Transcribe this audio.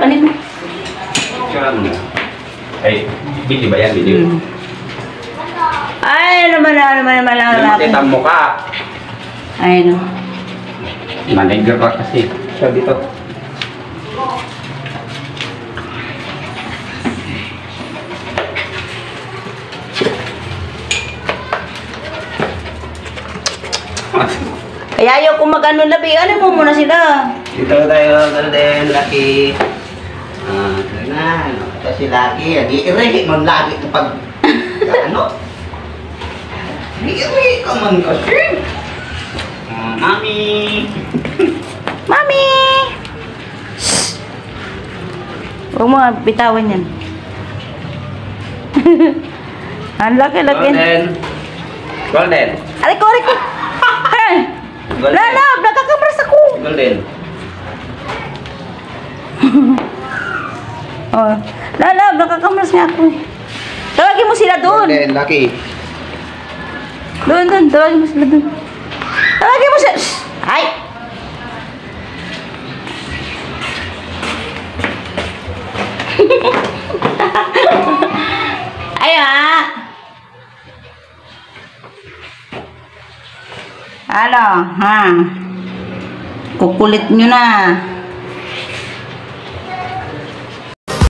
kanin mo. Picture mo na. Ay, video ba yan? Video? Ay, naman. Nakita mo ka. Ay, no. Manager ka kasi. So, dito. Kaya ayaw kung mag-ano labi, ano mo muna sila. Dito tayo, Golden, Lucky. Ito si Lucky. Nag-iiri man lagi kapag ano. Nag-iiri ka man kasi. Mami. Mami! Huwag mo bitawan yan. Ang laki. Golden. Golden. Aray ko. Hey! Golden. Lalab, nagkakamras ako. Golden. Oh, Lalab, nagkakamras nga ako. Tawagin mo sila doon. Golden, Lucky. Doon, tawagin mo sila doon. Tawagin mo sila. Shhh! Ay! Ay, Ano, ha? Kukulit nyo na.